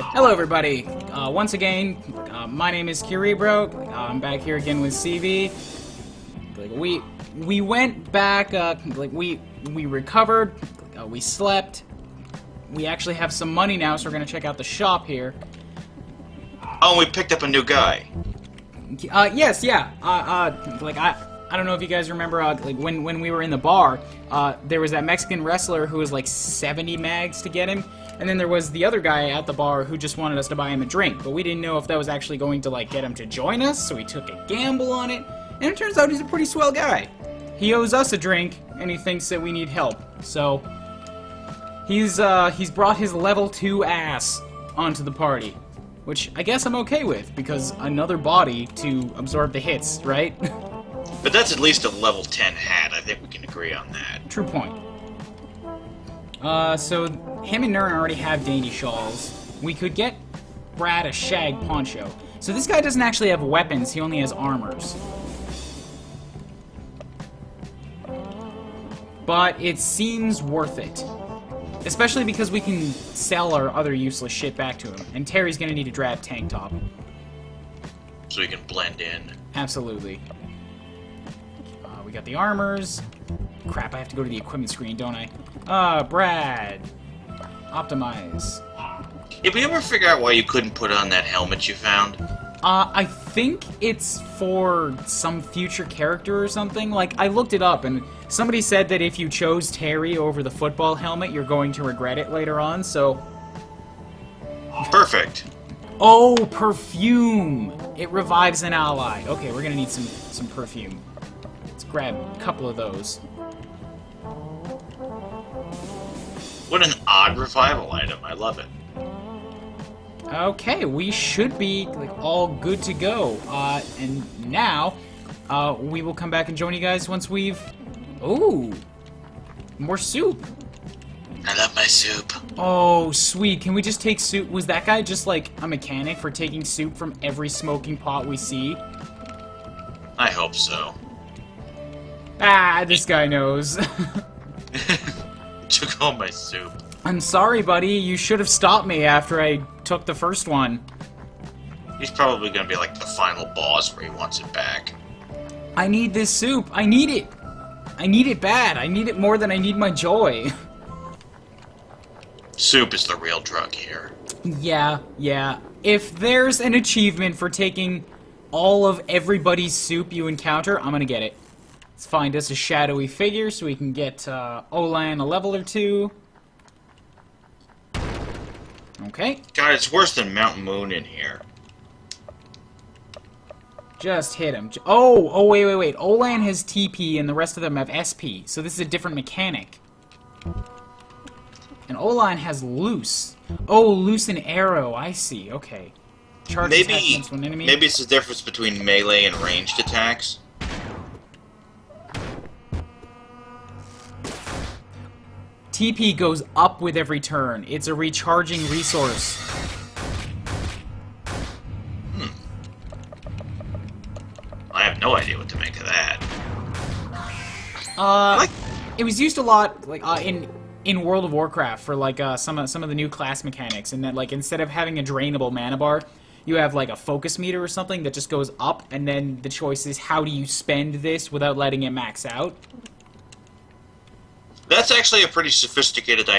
Okay. Hello, everybody. Once again, my name is Kuuribro. I'm back here again with CV. Like we went back. We recovered. We slept. We actually have some money now, so we're gonna check out the shop here. Oh, we picked up a new guy. Yes, yeah. I don't know if you guys remember, like when we were in the bar, there was that Mexican wrestler who was like 70 mags to get him, and then there was the other guy at the bar who just wanted us to buy him a drink, but we didn't know if that was actually going to like get him to join us, so we took a gamble on it, and it turns out he's a pretty swell guy. He owes us a drink, and he thinks that we need help, so he's brought his level 2 ass onto the party, which I guess I'm okay with, because another body to absorb the hits, right? But that's at least a level 10 hat. I think we can agree on that. True point. So him and Nern already have dainty shawls. We could get Brad a shag poncho. So this guy doesn't actually have weapons, he only has armors. But it seems worth it. Especially because we can sell our other useless shit back to him. And Terry's gonna need a drab tank top. So he can blend in. Absolutely. We got the armors. Crap, I have to go to the equipment screen, don't I? Brad. Optimize. Did we ever figure out why you couldn't put on that helmet you found? I think it's for some future character or something. Like, I looked it up, and somebody said that if you chose Terry over the football helmet, you're going to regret it later on, so... Perfect. Oh, perfume! It revives an ally. Okay, we're gonna need some perfume. Let's grab a couple of those. What an odd revival item. I love it. Okay, we should be like all good to go. And now, we will come back and join you guys once we've... Ooh! More soup! I love my soup. Oh, sweet. Can we just take soup? Was that guy just like a mechanic for taking soup from every smoking pot we see? I hope so. Ah, this guy knows. Took all my soup. I'm sorry, buddy. You should have stopped me after I took the first one. He's probably gonna be like the final boss where he wants it back. I need this soup. I need it. I need it bad. I need it more than I need my joy. Soup is the real drug here. Yeah. If there's an achievement for taking all of everybody's soup you encounter, I'm gonna get it. Let's find us a shadowy figure so we can get Olan a level or 2. Okay. God, it's worse than Mount Moon in here. Just hit him. Oh, wait. Olan has TP and the rest of them have SP, so this is a different mechanic. And Olan has loose. Oh, loose and arrow, I see, okay. Charge attack against one enemy. Maybe it's the difference between melee and ranged attacks. TP goes up with every turn. It's a recharging resource. I have no idea what to make of that. It was used a lot, like in World of Warcraft for like some of the new class mechanics, and that like instead of having a drainable mana bar, you have like a focus meter or something that just goes up, and then the choice is how do you spend this without letting it max out. That's actually a pretty sophisticated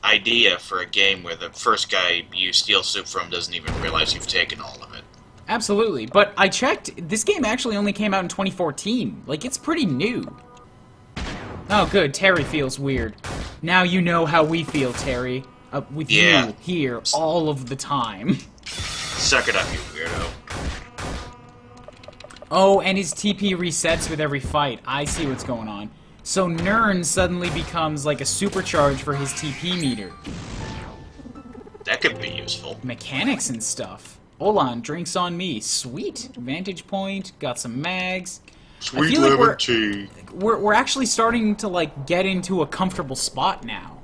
idea for a game where the first guy you steal soup from doesn't even realize you've taken all of it. Absolutely, but I checked, this game actually only came out in 2014. Like, it's pretty new. Oh, good, Terry feels weird. Now you know how we feel, Terry. With you here all of the time. Suck it up, you weirdo. Oh, and his TP resets with every fight. I see what's going on. So Nern suddenly becomes like a supercharge for his TP meter. That could be useful. Mechanics and stuff. Olan, drinks on me. Sweet. Vantage point. Got some mags. Sweet lemon tea. We're actually starting to like get into a comfortable spot now.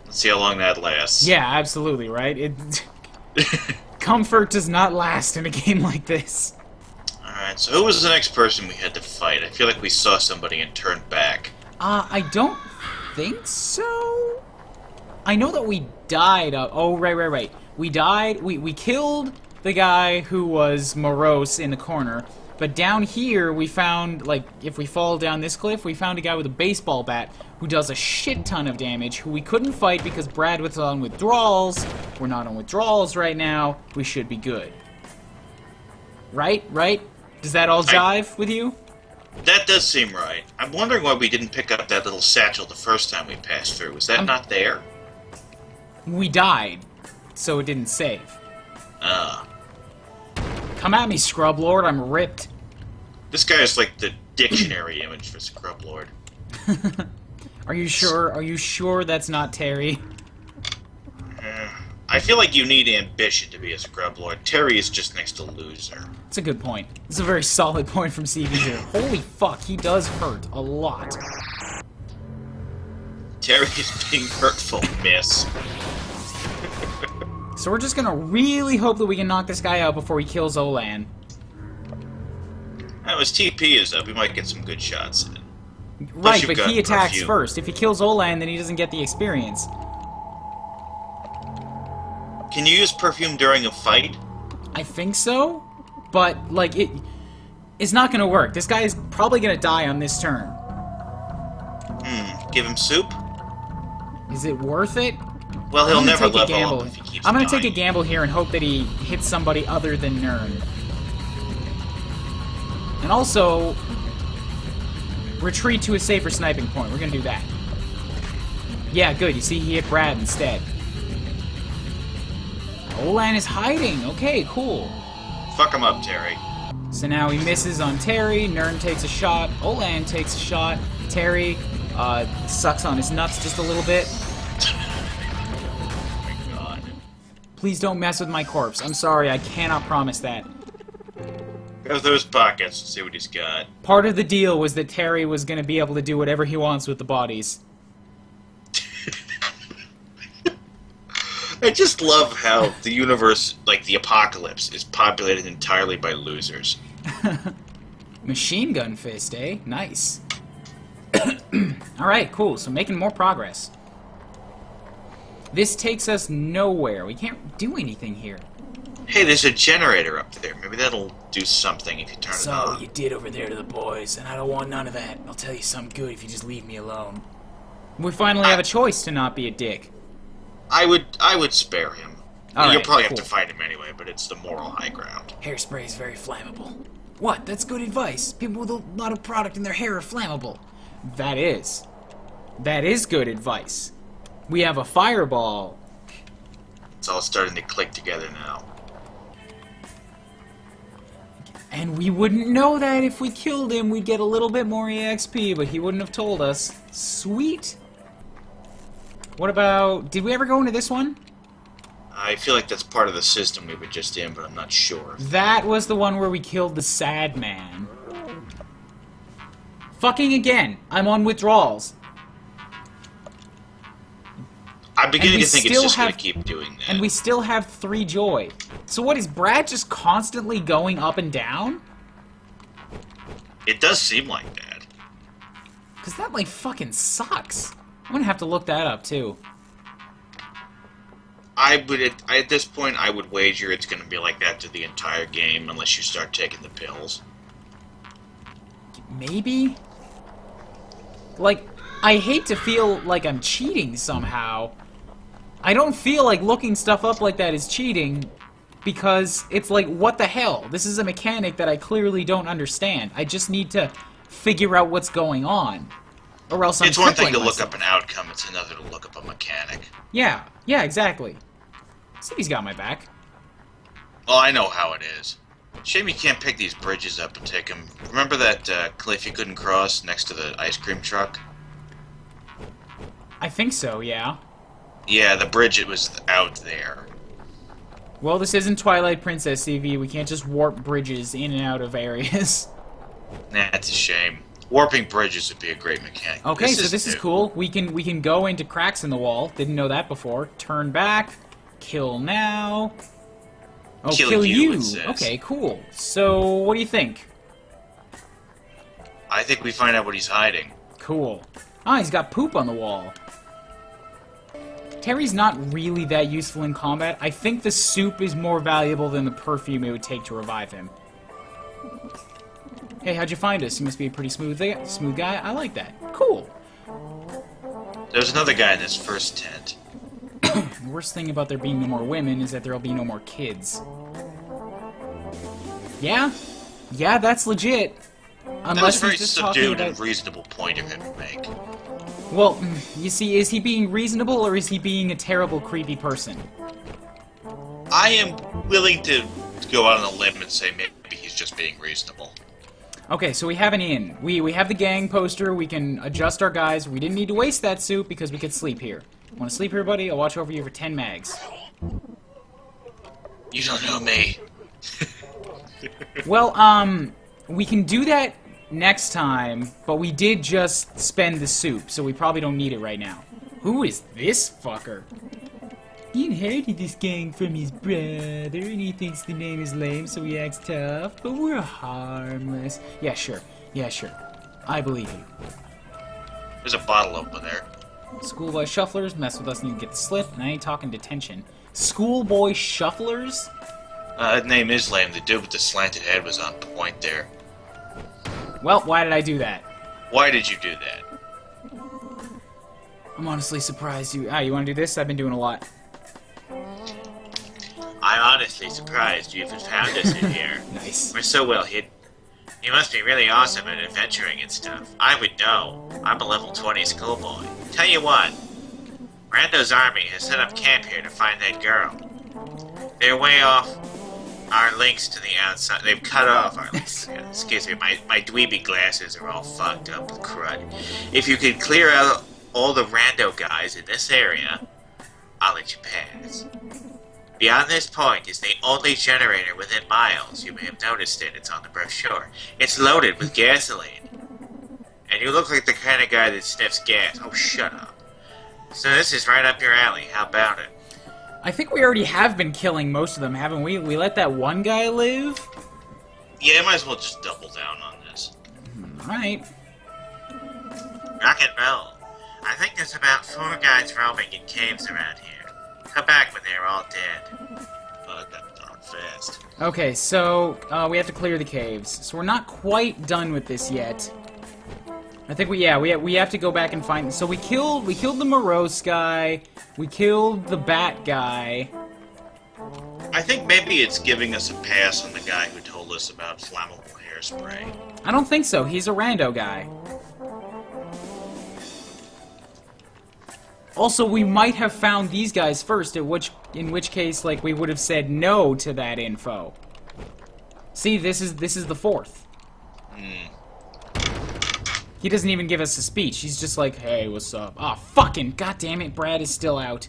Let's see how long that lasts. Yeah, absolutely, right? Comfort does not last in a game like this. Alright, so who was the next person we had to fight? I feel like we saw somebody and turned back. I don't think so. I know that we died. Oh, right. We died. We killed the guy who was morose in the corner. But down here, we found, like, if we fall down this cliff, we found a guy with a baseball bat who does a shit ton of damage, who we couldn't fight because Brad was on withdrawals. We're not on withdrawals right now. We should be good. Right? Does that all jive with you? That does seem right. I'm wondering why we didn't pick up that little satchel the first time we passed through. Was that not there? We died, so it didn't save. Come at me, Scrub Lord. I'm ripped. This guy is like the dictionary image for Scrub Lord. Are you sure? Are you sure that's not Terry? I feel like you need ambition to be a Scrub Lord. Terry is just next to loser. That's a good point. It's a very solid point from CV here. Holy fuck, he does hurt a lot. Terry is being hurtful, miss. So we're just gonna really hope that we can knock this guy out before he kills Olan. Now, his TP is up. We might get some good shots in. Right, but he attacks first. If he kills Olan, then he doesn't get the experience. Can you use perfume during a fight? I think so, but, like, it's not gonna work. This guy is probably gonna die on this turn. Give him soup? Is it worth it? Well, he'll never level up if he keeps I'm gonna dying. take a gamble here and hope that he hits somebody other than Nern. And also, retreat to a safer sniping point. We're gonna do that. Yeah, good. You see, he hit Brad instead. Olan is hiding. Okay, cool. Fuck him up, Terry. So now he misses on Terry. Nern takes a shot. Olan takes a shot. Terry sucks on his nuts just a little bit. Oh my god. Please don't mess with my corpse. I'm sorry, I cannot promise that. Go through his pockets and see what he's got. Part of the deal was that Terry was going to be able to do whatever he wants with the bodies. I just love how the universe, like the apocalypse, is populated entirely by losers. Machine gun fist, eh? Nice. Alright, cool. So making more progress. This takes us nowhere. We can't do anything here. Hey, there's a generator up there. Maybe that'll do something if you turn it on. So, you did over there to the boys, and I don't want none of that. I'll tell you something good if you just leave me alone. We finally have a choice to not be a dick. I would spare him. All You'll right, probably cool. have to fight him anyway, but it's the moral high ground. Hairspray is very flammable. What? That's good advice. People with a lot of product in their hair are flammable. That is. That is good advice. We have a fireball. It's all starting to click together now. And we wouldn't know that if we killed him. We'd get a little bit more EXP, but he wouldn't have told us. Sweet. What about... Did we ever go into this one? I feel like that's part of the system we were just in, but I'm not sure. That was the one where we killed the sad man. Fucking again. I'm on withdrawals. I'm beginning to think it's just going to keep doing that. And we still have 3 joy. So what, is Brad just constantly going up and down? It does seem like that. Because that, like, fucking sucks. I'm gonna have to look that up, too. At this point, I would wager it's going to be like that through the entire game, unless you start taking the pills. Maybe? Like, I hate to feel like I'm cheating somehow. I don't feel like looking stuff up like that is cheating, because it's like, what the hell? This is a mechanic that I clearly don't understand. I just need to figure out what's going on. Or else I'm It's one thing crippling to look myself. up an outcome, it's another to look up a mechanic. Yeah, exactly. City's got my back. Oh, I know how it is. Shame you can't pick these bridges up and take them. Remember that cliff you couldn't cross next to the ice cream truck? I think so, yeah. Yeah, the bridge, it was out there. Well, this isn't Twilight Princess, CV. We can't just warp bridges in and out of areas. That's a shame. Warping bridges would be a great mechanic. Okay, so this is cool. We can go into cracks in the wall. Didn't know that before. Turn back. Kill now. Oh, kill you. It says. Okay, cool. So, what do you think? I think we find out what he's hiding. Cool. Ah, he's got poop on the wall. Terry's not really that useful in combat. I think the soup is more valuable than the perfume it would take to revive him. Hey, how'd you find us? You must be a pretty smooth guy. I like that. Cool. There's another guy in this first tent. The worst thing about there being no more women is that there'll be no more kids. Yeah? Yeah, that's legit. Unless that was a very he's just talking subdued about... and reasonable point of him to make. Well, you see, is he being reasonable or is he being a terrible, creepy person? I am willing to go out on a limb and say maybe he's just being reasonable. Okay, so we have an inn. We have the gang poster. We can adjust our guys. We didn't need to waste that soup because we could sleep here. Want to sleep here, buddy? I'll watch over you for 10 mags. You don't know me. Well, we can do that next time, but we did just spend the soup, so we probably don't need it right now. Who is this fucker? He inherited this gang from his brother, and he thinks the name is lame, so he acts tough, but we're harmless. Yeah, sure. Yeah, sure. I believe you. There's a bottle over there. Schoolboy shufflers, mess with us and you get the slip, and I ain't talking detention. Schoolboy shufflers? That name is lame. The dude with the slanted head was on point there. Well, why did I do that? Why did you do that? I'm honestly surprised you... Ah, you want to do this? I've been doing a lot. I'm honestly surprised you even found us in here. Nice. We're so well hidden. You must be really awesome at adventuring and stuff. I would know. I'm a level 20 schoolboy. Tell you what, Rando's army has set up camp here to find that girl. They're way off our links to the outside. They've cut off our links. Excuse me, my dweeby glasses are all fucked up with crud. If you could clear out all the rando guys in this area, I'll let you pass. Beyond this point is the only generator within miles. You may have noticed it. It's on the brochure. It's loaded with gasoline. And you look like the kind of guy that sniffs gas. Oh, shut up. So this is right up your alley. How about it? I think we already have been killing most of them, haven't we? We let that one guy live? Yeah, I might as well just double down on this. Alright. Rock and roll. I think there's about 4 guys roaming in caves around here. Come back when they're all dead. That got darn fast. Okay, so we have to clear the caves. So we're not quite done with this yet. I think we have to go back and find... So we killed the morose guy. We killed the bat guy. I think maybe it's giving us a pass on the guy who told us about flammable hairspray. I don't think so. He's a rando guy. Also, we might have found these guys first, in which case, like, we would have said no to that info. See, this is the 4th. He doesn't even give us a speech. He's just like, hey, what's up? Ah, fucking goddammit, Brad is still out.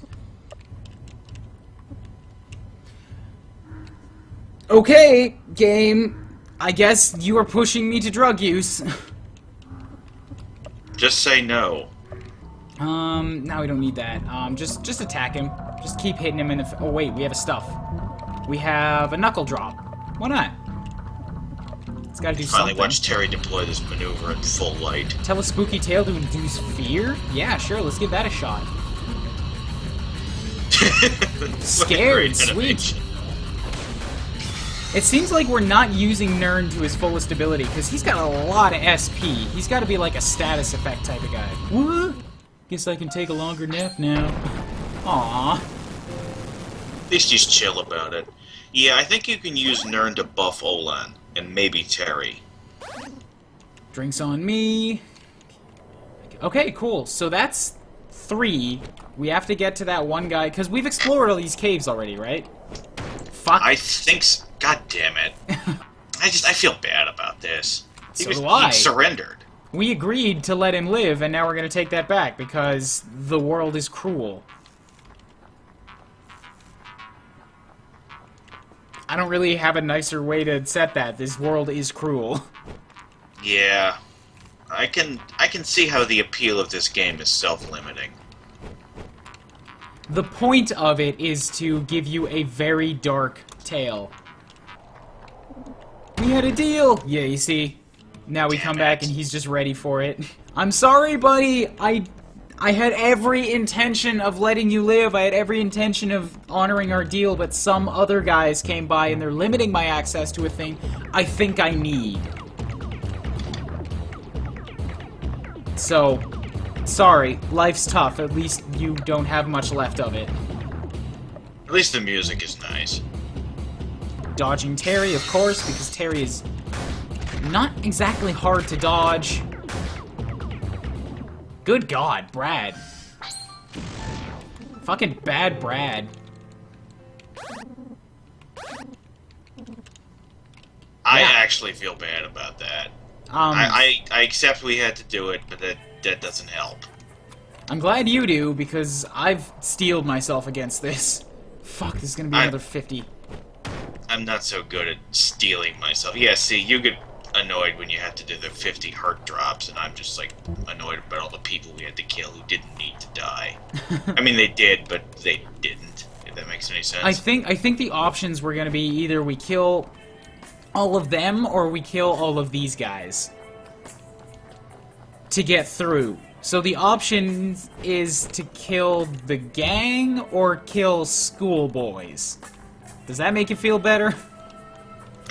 Okay, game. I guess you are pushing me to drug use. Just say no. No, we don't need that. Just attack him. Just keep hitting him in the... Oh, wait, we have a stuff. We have a knuckle drop. Why not? It's gotta do Finally something. watch Terry deploy this maneuver in full light. Tell a spooky tale to induce fear? Yeah, sure, let's give that a shot. Scared, sweet. It seems like we're not using Nern to his fullest ability, because he's got a lot of SP. He's gotta be like a status effect type of guy. What? Guess I can take a longer nap now. Aww. At least he's chill about it. Yeah, I think you can use Nern to buff Olan, and maybe Terry. Drinks on me. Okay, cool. So that's 3. We have to get to that one guy, because we've explored all these caves already, right? Fuck. I think... God damn it. I feel bad about this. So do I. He surrendered. We agreed to let him live, and now we're going to take that back, because the world is cruel. I don't really have a nicer way to set that. This world is cruel. Yeah. I can see how the appeal of this game is self-limiting. The point of it is to give you a very dark tale. We had a deal! Yeah, you see? Now we come back and he's just ready for it. I'm sorry, buddy! I had every intention of letting you live. I had every intention of honoring our deal, but some other guys came by and they're limiting my access to a thing I think I need. So, sorry, life's tough. At least you don't have much left of it. At least the music is nice. Dodging Terry, of course, because Terry is not exactly hard to dodge. Good God, Brad. Fucking bad Brad. I Yeah. actually feel bad about that. I I accept we had to do it, but that doesn't help. I'm glad you do, because I've steeled myself against this. Fuck, this is gonna be another 50. I'm not so good at stealing myself. Yeah, see, you get annoyed when you have to do the 50 heart drops, and I'm just, like, annoyed about all the people we had to kill who didn't need to die. I mean, they did, but they didn't, if that makes any sense. I think the options were gonna be either we kill all of them, or we kill all of these guys. To get through. So the option is to kill the gang, or kill schoolboys. Does that make you feel better?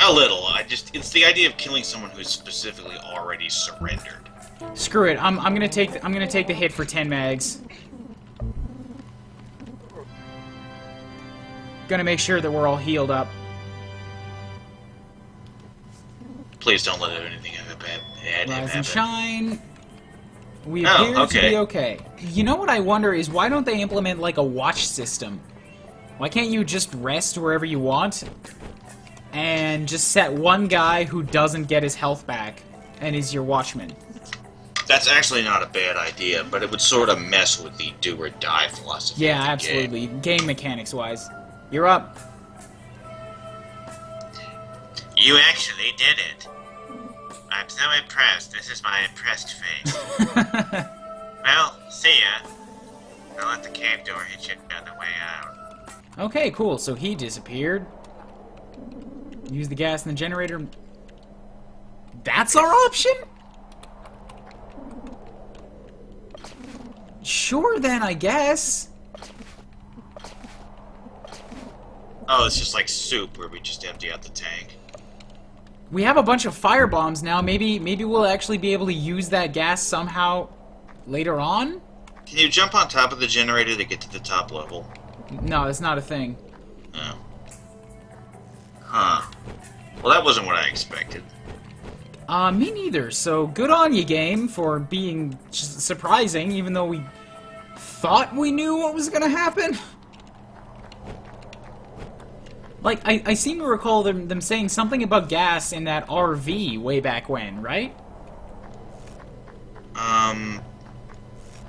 A little. It's the idea of killing someone who's specifically already surrendered. Screw it. I'm gonna take the hit for 10 mags. Gonna make sure that we're all healed up. Please don't let anything bad Rise happen. and shine. We Oh, appear to okay. be okay. You know what I wonder is, why don't they implement like a watch system? Why can't you just rest wherever you want? And just set one guy who doesn't get his health back and is your watchman. That's actually not a bad idea, but it would sort of mess with the do or die philosophy. Yeah, of the game. absolutely. Game mechanics wise. You're up. You actually did it. I'm so impressed. This is my impressed face. Well, see ya. I'll let the cave door hit you on the way out. Okay, cool. So he disappeared. Use the gas in the generator. That's our option? Sure then, I guess. Oh, it's just like soup where we just empty out the tank. We have a bunch of fire bombs now. Maybe we'll actually be able to use that gas somehow later on? Can you jump on top of the generator to get to the top level? No, that's not a thing. No. Huh. Well, that wasn't what I expected. Me neither. So good on you, game, for being just surprising, even though we thought we knew what was gonna happen. Like, I seem to recall them saying something about gas in that RV way back when, right?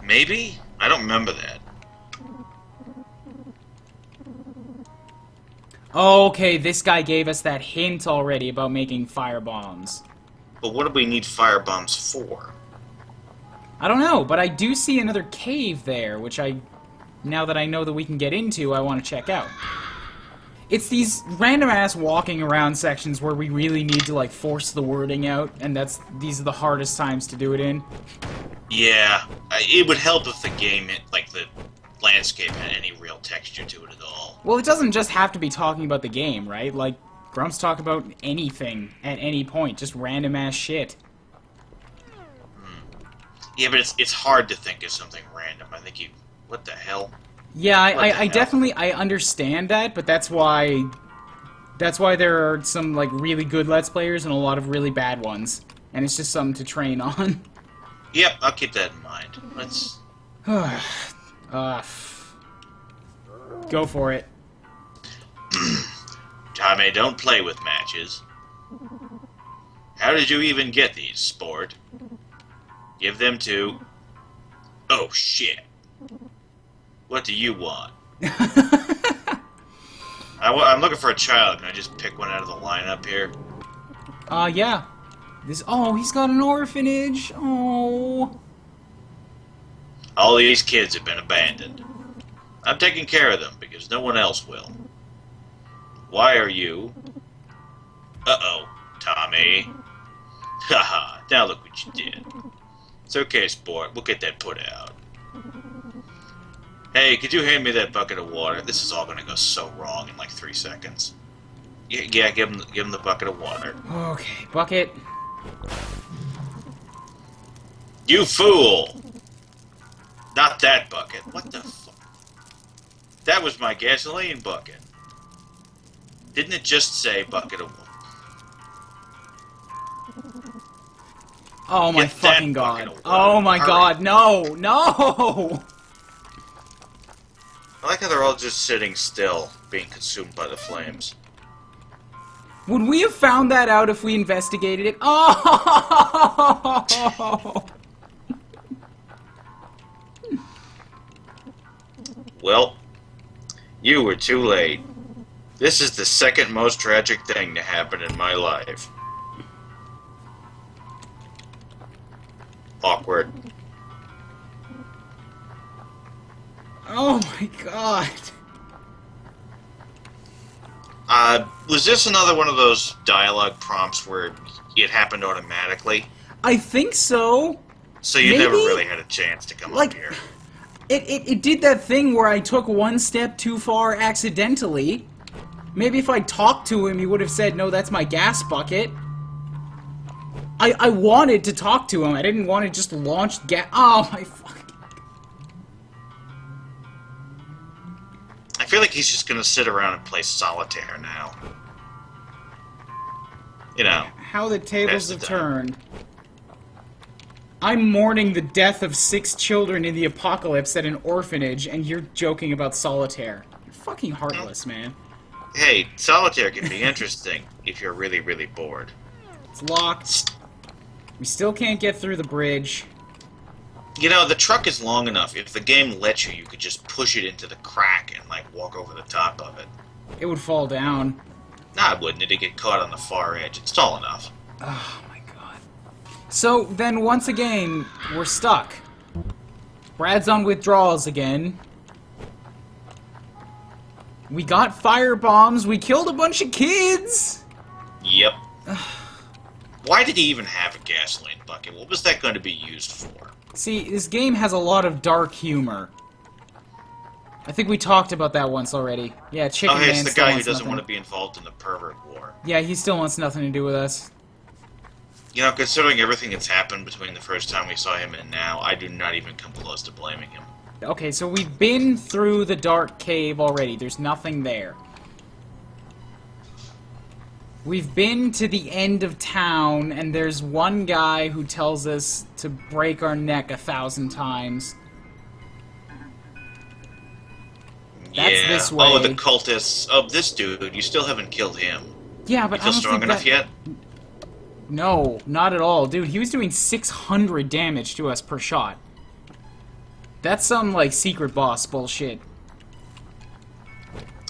Maybe? I don't remember that. Okay, this guy gave us that hint already about making fire bombs. But what do we need fire bombs for? I don't know, but I do see another cave there, which now that I know that we can get into, I want to check out. It's these random-ass walking around sections where we really need to, like, force the wording out, and these are the hardest times to do it in. Yeah, it would help if the game, like the landscape, had any real texture to it at all. Well, it doesn't just have to be talking about the game, right? Like, Grumps talk about anything at any point, just random-ass shit. Yeah, but it's hard to think of something random. I think what the hell? Yeah, I hell? definitely understand that, but that's why there are some like really good Let's Players and a lot of really bad ones, and it's just something to train on. Yep, I'll keep that in mind. Let's... Go for it. Tommy, don't play with matches. How did you even get these, sport? Give them to... Oh, shit. What do you want? I'm looking for a child. Can I just pick one out of the lineup here? Yeah. He's got an orphanage. Oh. All these kids have been abandoned. I'm taking care of them because no one else will. Why are you... Uh-oh, Tommy. Haha, now look what you did. It's okay, sport. We'll get that put out. Hey, could you hand me that bucket of water? This is all gonna go so wrong in like 3 seconds. Yeah, give him the bucket of water. Okay, bucket. You fool! Not that bucket. What the fuck? That was my gasoline bucket. Didn't it just say bucket of water? Oh my Get that fucking bucket god. of water. Oh my Hurry. god, no! No! I like how they're all just sitting still, being consumed by the flames. Would we have found that out if we investigated it? Oh! Well, you were too late. This is the second most tragic thing to happen in my life. Awkward. Oh my god. Was this another one of those dialogue prompts where it happened automatically? I think so. So you Maybe? never really had a chance to come Like, up here. It did that thing where I took one step too far accidentally. Maybe if I talked to him, he would have said, no, that's my gas bucket. I wanted to talk to him. I didn't want to just launch gas. Oh, my fucking... I feel like he's just gonna sit around and play solitaire now. You know. How the tables have That's the time. turned. I'm mourning the death of 6 children in the apocalypse at an orphanage, and you're joking about solitaire. You're fucking heartless, man. Hey, solitaire can be interesting if you're really, really bored. It's locked. We still can't get through the bridge. You know, the truck is long enough. If the game lets you, you could just push it into the crack and, like, walk over the top of it. It would fall down. Nah, it wouldn't. It'd get caught on the far edge. It's tall enough. Oh my god. So, then once again, we're stuck. Brad's on withdrawals again. We got fire bombs. We killed a bunch of kids. Yep. Why did he even have a gasoline bucket? What was that going to be used for? See, this game has a lot of dark humor. I think we talked about that once already. Yeah, Chicken Oh, hey, Man it's the still guy who wants doesn't nothing. want to be involved in the pervert war. Yeah, he still wants nothing to do with us. You know, considering everything that's happened between the first time we saw him and now, I do not even come close to blaming him. Okay, so we've been through the dark cave already. There's nothing there. We've been to the end of town, and there's one guy who tells us to break our neck 1,000 times. That's yeah. this way. Oh, the cultists. Oh, this dude. You still haven't killed him. Yeah, but You feel I don't strong think enough that... yet? No, not at all. Dude, he was doing 600 damage to us per shot. That's some, like, secret boss bullshit.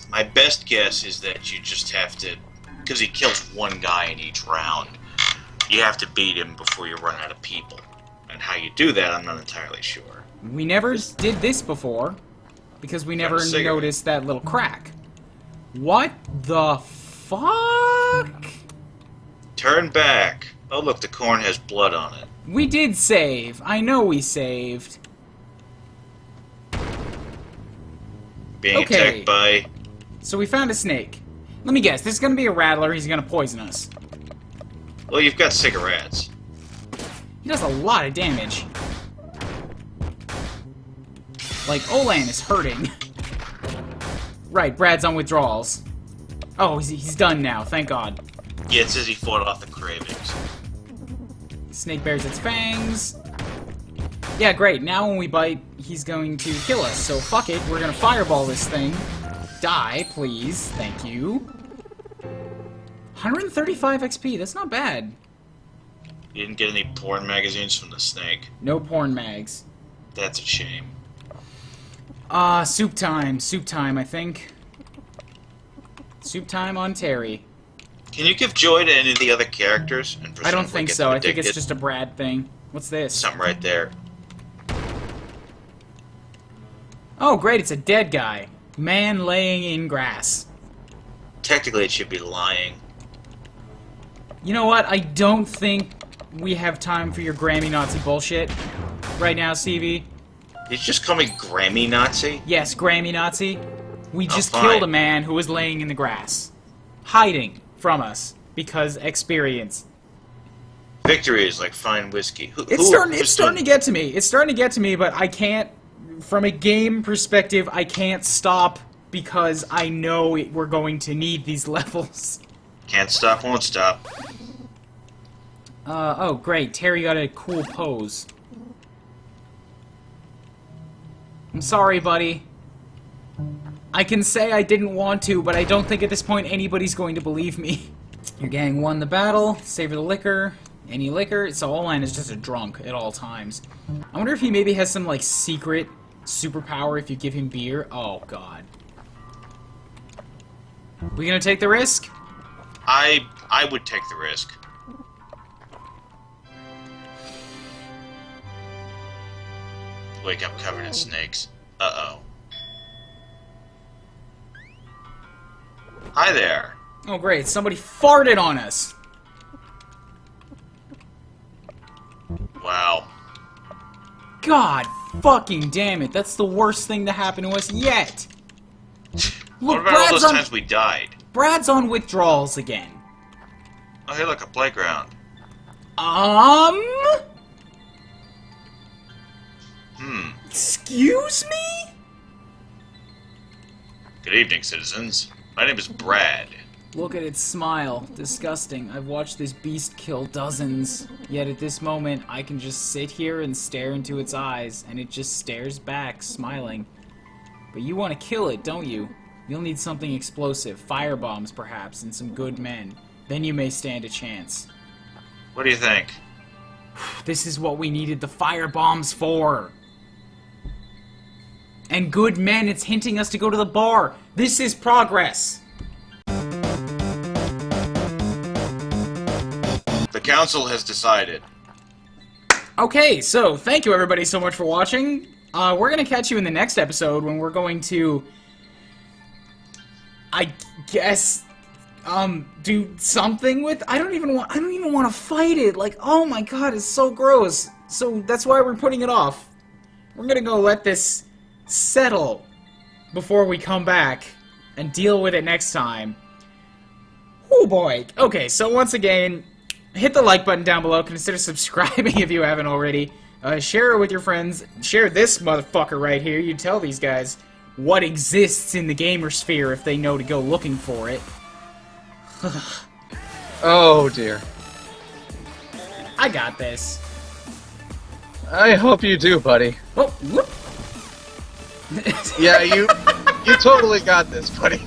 My best guess is that you just have to... Because he kills one guy in each round. You have to beat him before you run out of people. And how you do that, I'm not entirely sure. We never did this before, because we never cigarette. noticed that little crack. What the fuck? Turn back. Oh, look, the corn has blood on it. We did save. I know we saved. Being Okay. attacked by... So we found a snake. Let me guess, this is gonna be a rattler, he's gonna poison us. Well, you've got cigarettes. He does a lot of damage. Like, Olan is hurting. Right, Brad's on withdrawals. Oh, he's done now, thank God. Yeah, it says he fought off the cravings. Snake bares its fangs. Yeah, great. Now when we bite, he's going to kill us. So fuck it, we're gonna fireball this thing. Die, please. Thank you. 135 XP, that's not bad. You didn't get any porn magazines from the snake. No porn mags. That's a shame. Soup time. Soup time, I think. Soup time on Terry. Can you give joy to any of the other characters? And I don't presumably think get so. them I think it's addicted? just a Brad thing. What's this? Something right there. Oh, great, it's a dead guy. Man laying in grass. Technically, it should be lying. You know what? I don't think we have time for your Grammy Nazi bullshit right now, CV. Did you just call me Grammy Nazi? Yes, Grammy Nazi. We just fine. killed a man who was laying in the grass. Hiding from us. Because experience. Victory is like fine whiskey. It's starting to get to me. It's starting to get to me, but I can't... From a game perspective, I can't stop because I know we're going to need these levels. Can't stop, won't stop. Oh, great. Terry got a cool pose. I'm sorry, buddy. I can say I didn't want to, but I don't think at this point anybody's going to believe me. Your gang won the battle. Savor the liquor. Any liquor. So Olan is just a drunk at all times. I wonder if he maybe has some, like, secret superpower if you give him beer. Oh, God. We gonna take the risk? I would take the risk. Wake up covered in snakes. Uh-oh. Hi there. Oh, great. Somebody farted on us. Wow. God fucking damn it. That's the worst thing to happen to us yet. What Look, about all those times we died? Brad's on withdrawals again. Oh, hey, look, a playground. Excuse me? Good evening, citizens. My name is Brad. Look at its smile. Disgusting. I've watched this beast kill dozens. Yet at this moment, I can just sit here and stare into its eyes, and it just stares back, smiling. But you want to kill it, don't you? You'll need something explosive, firebombs perhaps, and some good men. Then you may stand a chance. What do you think? This is what we needed the firebombs for. And good men, it's hinting us to go to the bar. This is progress. The council has decided. Okay, so thank you everybody so much for watching. We're gonna catch you in the next episode when we're going to, I guess, do something with. I don't even want to fight it. Like, oh my god, it's so gross. So that's why we're putting it off. We're gonna go let this settle before we come back and deal with it next time. Oh boy. Okay, so once again, hit the like button down below. Consider subscribing if you haven't already. Share it with your friends. Share this motherfucker right here. You tell these guys what exists in the gamer sphere if they know to go looking for it. Oh dear. I got this. I hope you do, buddy. Oh, whoop. Yeah, you totally got this, buddy.